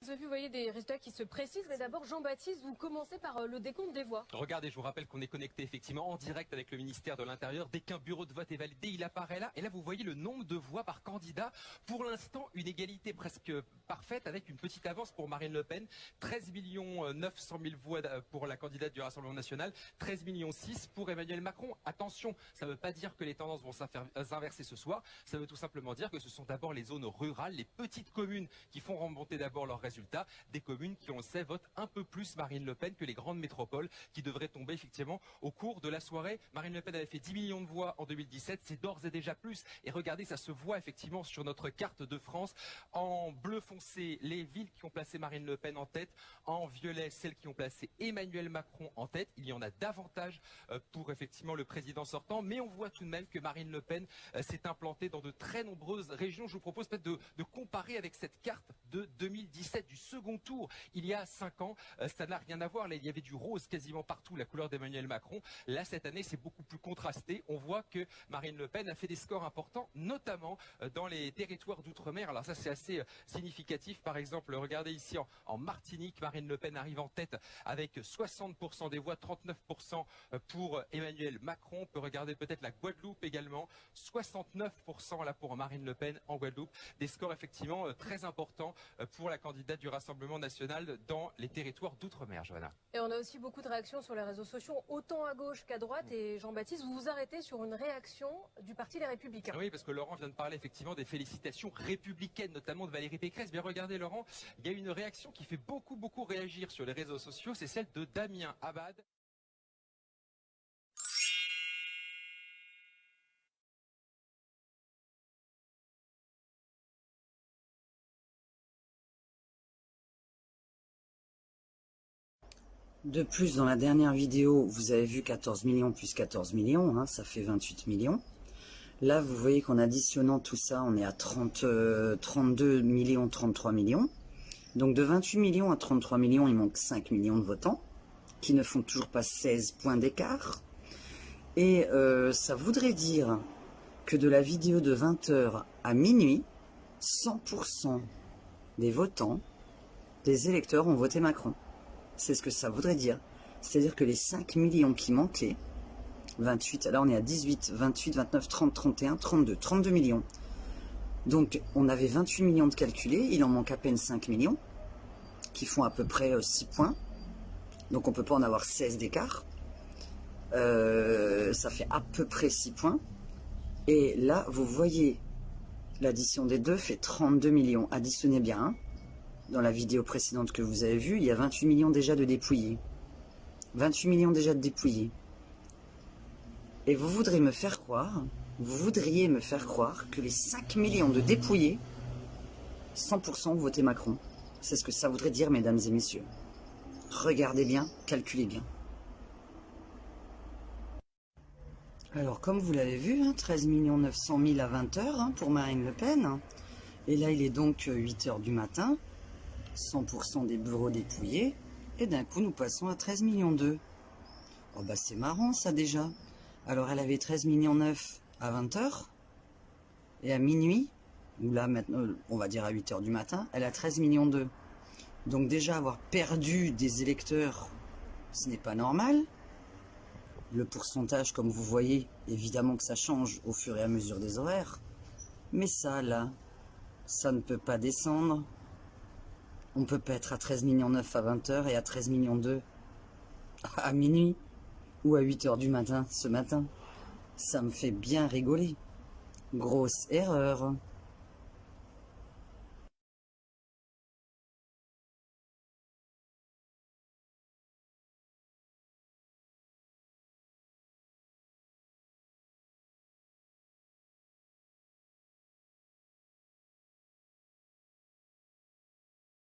Vous voyez des résultats qui se précisent, mais d'abord Jean-Baptiste, vous commencez par le décompte des voix. Regardez, je vous rappelle qu'on est connecté effectivement en direct avec le ministère de l'Intérieur. Dès qu'un bureau de vote est validé, il apparaît là. Et là, vous voyez le nombre de voix par candidat. Pour l'instant, une égalité presque parfaite avec une petite avance pour Marine Le Pen. 13 900 000 voix pour la candidate du Rassemblement National. 13 millions 6 pour Emmanuel Macron. Attention, ça ne veut pas dire que les tendances vont s'inverser ce soir. Ça veut tout simplement dire que ce sont d'abord les zones rurales, les petites communes qui font remonter d'abord leurs résultats. Des communes qui, on le sait, votent un peu plus Marine Le Pen que les grandes métropoles qui devraient tomber effectivement au cours de la soirée. Marine Le Pen avait fait 10 millions de voix en 2017, c'est d'ores et déjà plus. Et regardez, ça se voit effectivement sur notre carte de France. En bleu foncé, les villes qui ont placé Marine Le Pen en tête. En violet, celles qui ont placé Emmanuel Macron en tête. Il y en a davantage pour effectivement le président sortant. Mais on voit tout de même que Marine Le Pen s'est implantée dans de très nombreuses régions. Je vous propose peut-être de comparer avec cette carte de 2017 du second tour, il y a 5 ans, ça n'a rien à voir. Là, il y avait du rose quasiment partout, la couleur d'Emmanuel Macron. Là, cette année, c'est beaucoup plus contrasté. On voit que Marine Le Pen a fait des scores importants, notamment dans les territoires d'outre-mer. Alors ça, c'est assez significatif. Par exemple, regardez ici en Martinique, Marine Le Pen arrive en tête avec 60% des voix, 39% pour Emmanuel Macron. On peut regarder peut-être la Guadeloupe également, 69% là pour Marine Le Pen en Guadeloupe. Des scores effectivement très importants pour la candidate du Rassemblement national dans les territoires d'outre-mer, Johanna. Et on a aussi beaucoup de réactions sur les réseaux sociaux, autant à gauche qu'à droite. Et Jean-Baptiste, vous vous arrêtez sur une réaction du Parti Les Républicains. Oui, parce que Laurent vient de parler effectivement des félicitations républicaines, notamment de Valérie Pécresse. Bien regardez Laurent, il y a une réaction qui fait beaucoup réagir sur les réseaux sociaux, c'est celle de Damien Abad. De plus, dans la dernière vidéo, vous avez vu 14 millions plus 14 millions, hein, ça fait 28 millions. Là, vous voyez qu'en additionnant tout ça, on est à 32 millions, 33 millions. Donc de 28 millions à 33 millions, il manque 5 millions de votants, qui ne font toujours pas 16 points d'écart. Et ça voudrait dire que de la vidéo de 20h à minuit, 100% des votants, des électeurs ont voté Macron. C'est ce que ça voudrait dire. C'est-à-dire que les 5 millions qui manquaient, 28, là on est à 18, 28, 29, 30, 31, 32 millions. Donc on avait 28 millions de calculés, il en manque à peine 5 millions, qui font à peu près 6 points. Donc on ne peut pas en avoir 16 d'écart. Ça fait à peu près 6 points. Et là, vous voyez, l'addition des deux fait 32 millions. Additionnez bien, hein. Dans la vidéo précédente que vous avez vue, il y a 28 millions déjà de dépouillés. 28 millions déjà de dépouillés. Et vous voudriez me faire croire que les 5 millions de dépouillés, 100% ont voté Macron. C'est ce que ça voudrait dire, mesdames et messieurs. Regardez bien, calculez bien. Alors, comme vous l'avez vu, hein, 13 900 000 à 20h hein, pour Marine Le Pen. Et là, il est donc 8h du matin. 100% des bureaux dépouillés, et d'un coup nous passons à 13 millions 2. Oh bah c'est marrant ça déjà. Alors elle avait 13 millions 9 à 20h, et à minuit, ou là maintenant on va dire à 8h du matin, elle a 13 millions 2. Donc déjà avoir perdu des électeurs, ce n'est pas normal. Le pourcentage comme vous voyez, évidemment que ça change au fur et à mesure des horaires. Mais ça là, ça ne peut pas descendre. On peut pas être à 13 millions 9 à 20h et à 13 millions 2 à minuit ou à 8h du matin ce matin. Ça me fait bien rigoler. Grosse erreur.